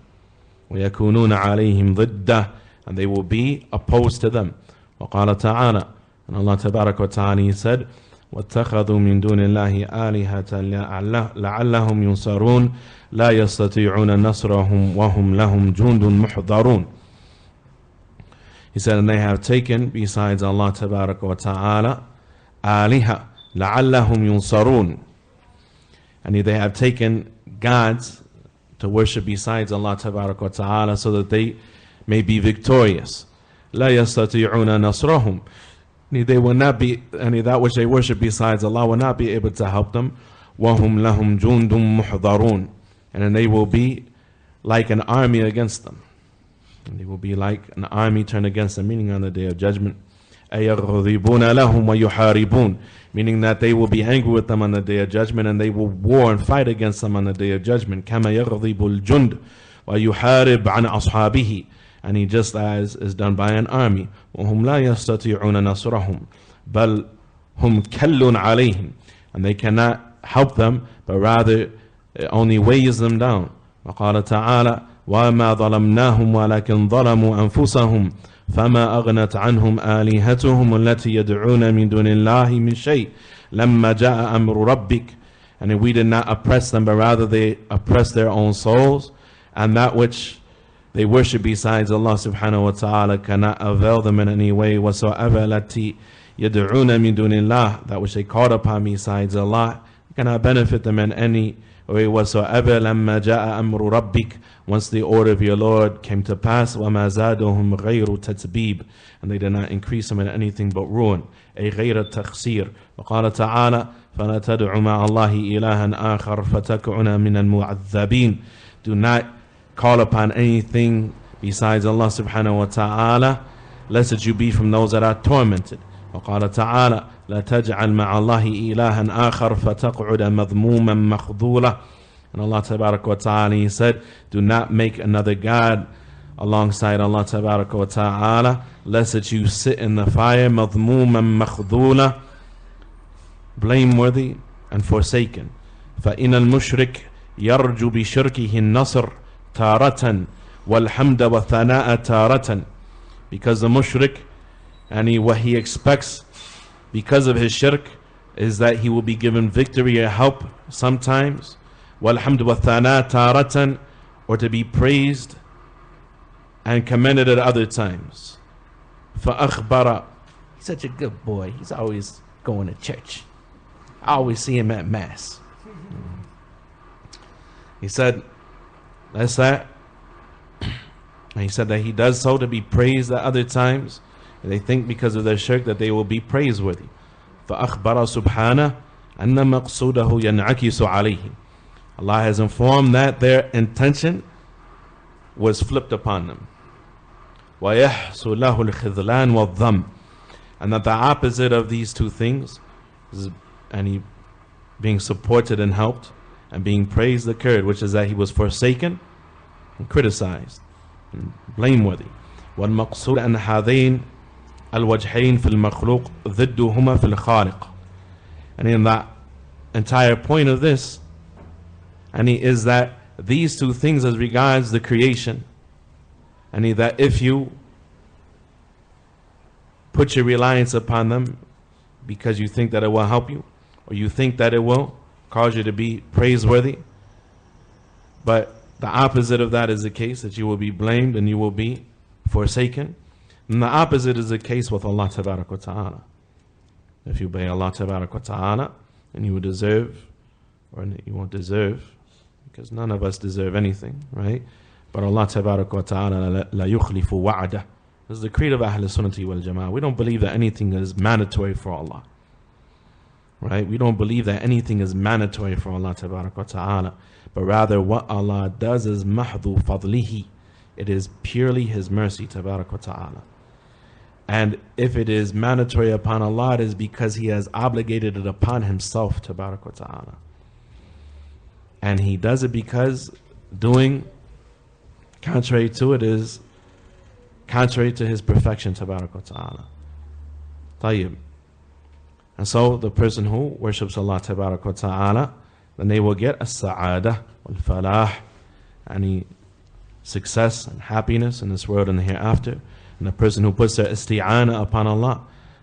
وَيَكُونُونَ عَلَيْهِمْ ضِدَّةً. And they will be opposed to them. وَقَالَ تَعَالَى. And Allah Tabarak wa Ta'ala, he said, وَاتَّخَذُوا مِن دُونِ اللَّهِ آلِهَةً لَعَلَّهُمْ يُنصَرُونَ لَا يَسْتَطِيعُونَ نَصْرَهُمْ وَهُمْ لَهُمْ جُندٌ مُحْضَرُونَ. He said, and they have taken besides Allah Tabarak wa Ta'ala آلِهَةً لَعَلَّهُمْ يُنصَرُونَ. And they have taken gods to worship besides Allah Tabarak wa Ta'ala so that they may be victorious. لَا يَسْتَطِيعُونَ نَصْرَهُمْ. They will not be, that which they worship besides Allah will not be able to help them. وَهُمْ لَهُمْ جُندٌ مُحْضَرُونَ. And then they will be like an army against them. And they will be like an army turned against them, meaning on the Day of Judgment. أَيَغْضِبُونَ لَهُمْ وَيُحَارِبُونَ. Meaning that they will be angry with them on the Day of Judgment, and they will war and fight against them on the Day of Judgment. كَمَا يَغْضِبُ الْجُنْدُ وَيُحَارِبْ عَنْ أَصْحَابِهِ. And he just as is done by an army. وَهُمْ لَا يَسْتَطِيعُونَ نَصْرَهُمْ بَلْ هُمْ كَلٌّ عَلَيْهِمْ. And they cannot help them, but rather it only weighs them down. وَقَالَ تَعَالَى وَمَا ظَلَمْنَاهُمْ وَلَكِنْ ظَلَمُوا أَنفُسَهُمْ فَمَا أَغْنَتْ عَنْهُمْ آلِهَتُهُمُ الَّتِي يَدْعُونَ مِن دُونِ اللَّهِ مِن شَيْءٍ لَمَّا جَاءَ أَمْرُ رَبِّكَ. And we did not oppress them, but rather they oppressed their own souls, and that which they worship besides Allah subhanahu wa ta'ala cannot avail them in any way whatsoever. التي يدعون من دون الله, that which they called upon besides Allah, cannot benefit them in any way whatsoever. لما جاء أمر ربك, once the order of your Lord came to pass. وما زادهم غير تتبيب, and they did not increase them in anything but ruin. أي غير التخسير. وقال تعالى فلا تدع مع الله إلها آخر فتكون من المعذبين. Do not call upon anything besides Allah subhanahu wa ta'ala, lest that you be from those that are tormented. وقال تعالى لا تجعل مع الله إلها آخر فتقعد مذموما مخذولا. And Allah tabarak wa ta'ala, He said, do not make another God alongside Allah tabarak wa ta'ala, lest that you sit in the fire مذموما مخذولا, blameworthy and forsaken. فإن المشرك يرجو بشركه النصر تارة والحمد والثناء تارة. Because the mushrik, and what he expects because of his shirk is that he will be given victory or help sometimes, والحمد والثناء تارة, or to be praised and commended at other times. فأخبر, he's such a good boy, he's always going to church, I always see him at mass. He said, that's that. And he said that he does so to be praised at other times. And they think because of their shirk that they will be praiseworthy. فَأَخْبَرَ سُبْحَانَهُ أَنَّ مَقْصُودَهُ يَنْعَكِسُ عَلَيْهِ. Allah has informed that their intention was flipped upon them. وَيَحْصُ لَهُ الْخِذْلَانِ وَالذَّمِّ. And that the opposite of these two things, and he being supported and helped and being praised, occurred, which is that he was forsaken and criticized and blameworthy. والمقصود أن هذين الوجهين في المخلوق ضدهما في الخالق. And in that entire point of this, and is that these two things as regards the creation, and that if you put your reliance upon them because you think that it will help you, or you think that it will cause you to be praiseworthy, but the opposite of that is the case, that you will be blamed and you will be forsaken. And the opposite is the case with Allah tabarak wa ta'ala. If you obey Allah tabarak wa ta'ala, and you will deserve, or you won't deserve, because none of us deserve anything, right? But Allah tabarak wa ta'ala la yukhlifu wa'adah. This is the creed of Ahl Sunnati wal Jama'ah. We don't believe that anything is mandatory for Allah, right? We don't believe that anything is mandatory for Allah tabarak wa ta'ala, but rather what Allah does is mahdhu fadlihi. It is purely His mercy tabarak wa ta'ala. And if it is mandatory upon Allah, it is because He has obligated it upon Himself tabarak wa ta'ala. And He does it because doing contrary to it is contrary to His perfection tabarak wa ta'ala. Tayyib. And so the person who worships Allah tabarak wa ta'ala, then they will get as-sa'adah wal-falah, and success and happiness in this world and the hereafter. And the person who puts their isti'ana upon Allah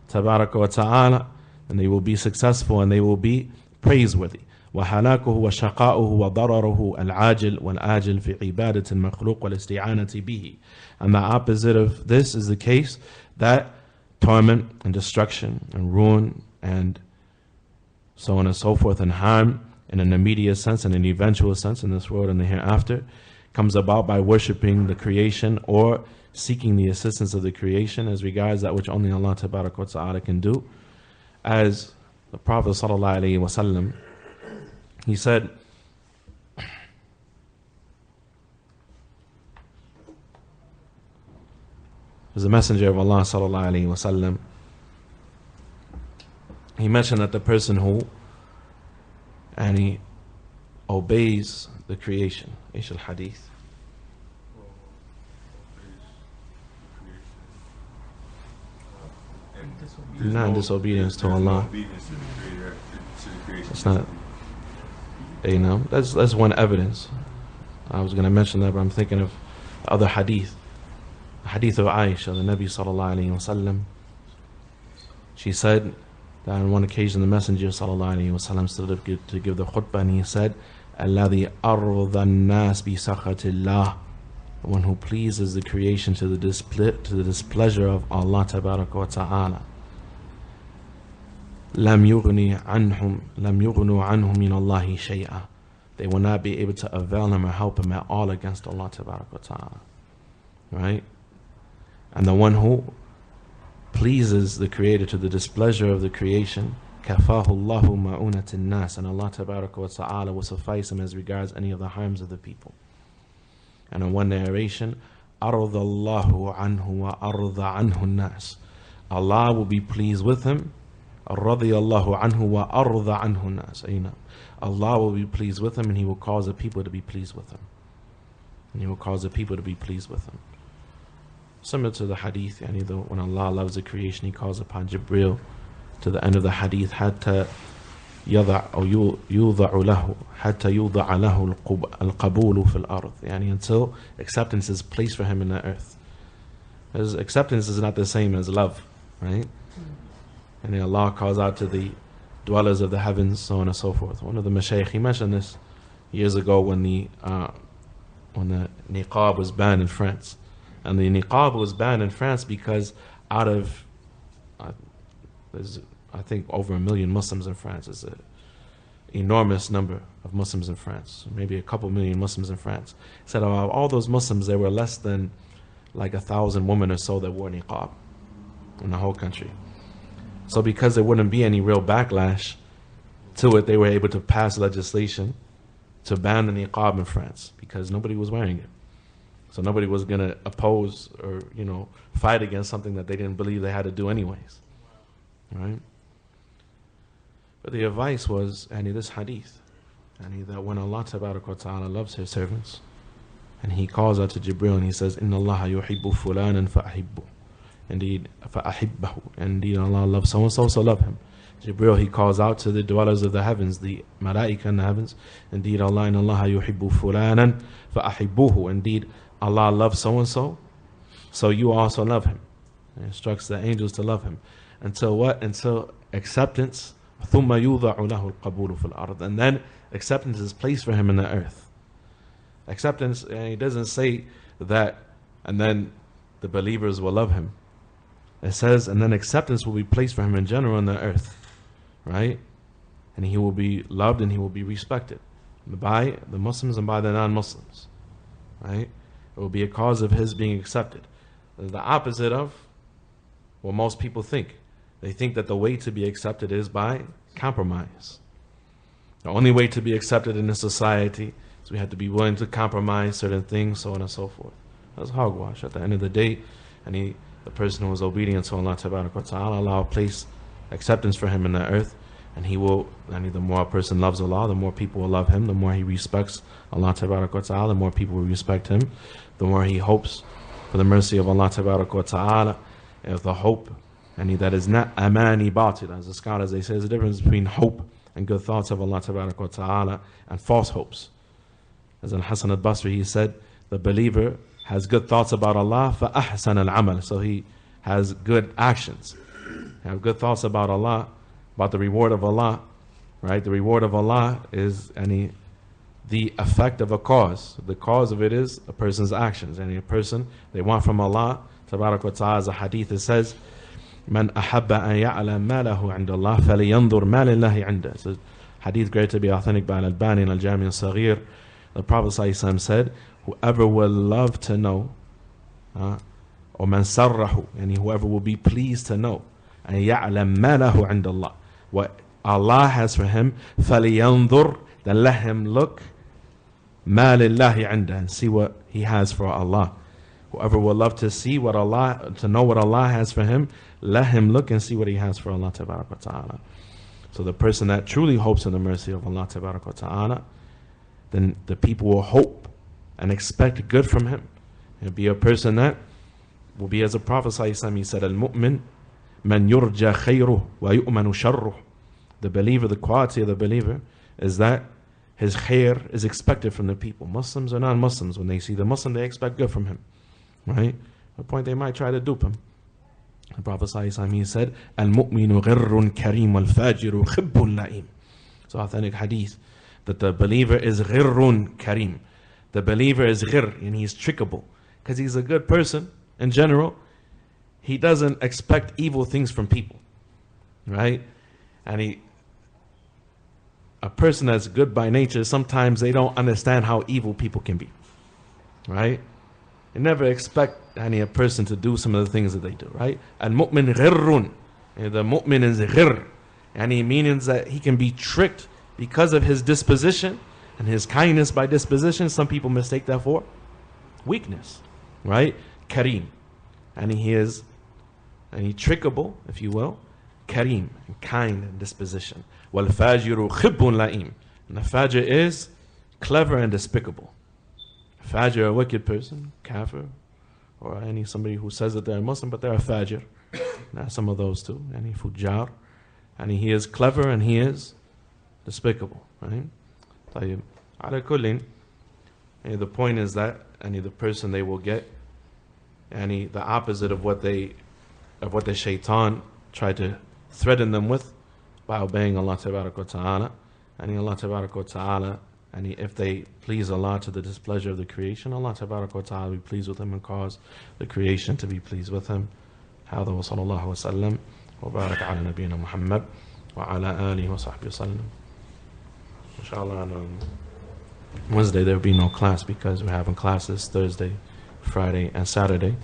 tabarak wa ta'ala, and they will be successful and they will be praiseworthy. وَحَلَاكُهُ وَشَقَاؤُهُ وَضَرَرُهُ الْعَاجِلُ وَالْآجِلُ فِي عِبَادَةِ الْمَخْلُوقِ وَالْإِسْتِعَانَةِ بِهِ. And the opposite of this is the case, that torment and destruction and ruin and so on and so forth, and harm in an immediate sense and an eventual sense in this world and the hereafter comes about by worshipping the creation or seeking the assistance of the creation as regards that which only Allah tabarak wa ta'ala can do. As the Prophet sallallahu alaihi wasallam, he said, as the Messenger of Allah sallallahu alaihi wasallam, he mentioned that the person who and he obeys the creation, Ish al-Hadith, not disobedience to Allah. It's not, you know, that's one evidence. I was going to mention that, but I'm thinking of other hadith. The hadith of Aisha, the Nabi sallallahu alayhi wa sallam. She said that on one occasion the Messenger sallallahu alayhi wa sallam stood up to give the khutbah, and he said, "Alladhi arda an-nas bi sakhatillah." the one who pleases the creation to the displeasure of Allah tabaraka wa ta'ala. لم يغنوا عنه من الله شيئا. They will not be able to avail him or help him at all against Allah tabaraka wa ta'ala. Right? And the one who pleases the creator to the displeasure of the creation, كَفَاهُ اللَّهُ مَعُونَةِ النَّاسِ, and Allah tabaraka wa ta'ala will suffice him as regards any of the harms of the people. And in one narration, أَرْضَ اللَّهُ عَنْهُ وَأَرْضَ عَنْهُ النَّاسِ, Allah will be pleased with him. رَضِيَ اللَّهُ عَنْهُ وَأَرْضَ عَنْهُ النَّاسِ. Allah will be pleased with him, and he will cause the people to be pleased with him. And he will cause the people to be pleased with him. Similar to the hadith, when Allah loves the creation, he calls upon Jibreel to the end of the hadith, حتى يضع أو يوضع له حتى يوضع له القبول في الأرض, until acceptance is placed for him in the earth. Because acceptance is not the same as love, right? And Allah calls out to the dwellers of the heavens, so on and so forth. One of the mashaykh, he mentioned this years ago when the niqab was banned in France. And the niqab was banned in France because out of, there's I think over 1 million Muslims in France. It's an enormous number of Muslims in France, maybe a couple million Muslims in France. He said of all those Muslims, there were less than like 1,000 women or so that wore niqab in the whole country. So because there wouldn't be any real backlash to it, they were able to pass legislation to ban the niqab in France because nobody was wearing it. So nobody was going to oppose or, fight against something that they didn't believe they had to do anyways. Right? But the advice was, this hadith, that when Allah tabaraka wa ta'ala loves his servants, and he calls out to Jibreel and he says, Inna Allah yuhibbu fulanan fa'ahibbu. Indeed, fa'ahibbahu. Indeed, Allah loves so and so, so love him. Jibreel, he calls out to the dwellers of the heavens, the malaika in the heavens. Indeed, Allah, Inna Allah yuhibbu fulanan fa'ahibbuhu. Indeed, Allah loves so and so, so you also love him. He instructs the angels to love him. Until what? Until acceptance. ثُمَّ يُوضَعُ لَهُ الْقَبُولُ فِي الْأَرْضِ. And then acceptance is placed for him in the earth. Acceptance, and he doesn't say that, and then the believers will love him. It says, and then acceptance will be placed for him in general in the earth. Right? And he will be loved and he will be respected by the Muslims and by the non-Muslims. Right? It will be a cause of his being accepted. The opposite of what most people think. They think that the way to be accepted is by compromise. The only way to be accepted in this society is we have to be willing to compromise certain things, so on and so forth. That's hogwash. At the end of the day, the person who is obedient to Allah tabaraka wa ta'ala, Allah will place acceptance for him in the earth, and he will, the more a person loves Allah, the more people will love him, the more he respects Allah tabaraka wa ta'ala, the more people will respect him, the more he hopes for the mercy of Allah tabaraka wa ta'ala. If the hope, that is not amani batil, as the scholars they say, there's a difference between hope and good thoughts of Allah tabaraka wa ta'ala and false hopes. As Al-Hasan al-Basri, he said, the believer has good thoughts about Allah, فَأَحْسَنَ الْعَمَلِ, so he has good actions. Have good thoughts about Allah, about the reward of Allah, right? The reward of Allah is the effect of a cause. The cause of it is a person's actions. A person, they want from Allah tabarak wa ta'ala, as a hadith, it says, Man ahabba an ya'lam ma lahu 'inda Allah falyanzur ma lillahi 'inda. It's a hadith great to be authentic by Al-Albani and Al-Jami' al-Saghir. The Prophet ﷺ said, whoever will love to know, or man sarrahu, and whoever will be pleased to know, and ya'lam ma lahu 'inda Allah, what Allah has for him, falyanzur, then let him look ma lillahi 'inda, and see what he has for Allah. Whoever will love to see what Allah, to know what Allah has for him, let him look and see what he has for Allah tabarak wa ta'ala. So the person that truly hopes in the mercy of Allah tabarak wa ta'ala, then the people will hope and expect good from him. And be a person that will be as a Prophet ﷺ, he said, Al-mu'min man yurja khayruh wa yu'manu sharruh. The believer, the quality of the believer is that his khair is expected from the people. Muslims or non-Muslims, when they see the Muslim, they expect good from him. Right? At the point they might try to dupe him. The Prophet ﷺ, he said, Al-mu'minu ghirrun kareem wal-fajiru khibbun la'im. So authentic hadith, that the believer is ghirrun kareem, The believer is ghir, and he's trickable. Because he's a good person in general. He doesn't expect evil things from people. Right? And a person that's good by nature, sometimes they don't understand how evil people can be. Right? You never expect a person to do some of the things that they do. Right? Al-mu'min ghirrun. The mu'min is ghir. And he means that he can be tricked because of his disposition and his kindness by disposition. Some people mistake that for weakness. Right? Kareem. And he's trickable, if you will. Kareem, and kind in disposition. وَالْفَاجِرُ خِبٌّ لَئِيمٌ. And the fajr is clever and despicable. Fajr, a wicked person, kafir, or somebody who says that they're a Muslim, but they're a fajr. Now, some of those too. Fujjar. And he is clever and he is despicable. Right? طيب. على كل, the point is that the person they will get the opposite of what the shaitan tried to threaten them with by obeying Allah Tabaraka wa Ta'ala. Allah Tabaraka wa Ta'ala, if they please Allah to the displeasure of the creation, Allah Tabaraka wa Ta'ala will be pleased with them and cause the creation to be pleased with him. هذا وصلى الله وسلم وبارك على نبينا محمد وعلى آله وصحبه وسلم. Inshallah, on Wednesday there will be no class because we're having classes Thursday, Friday, and Saturday.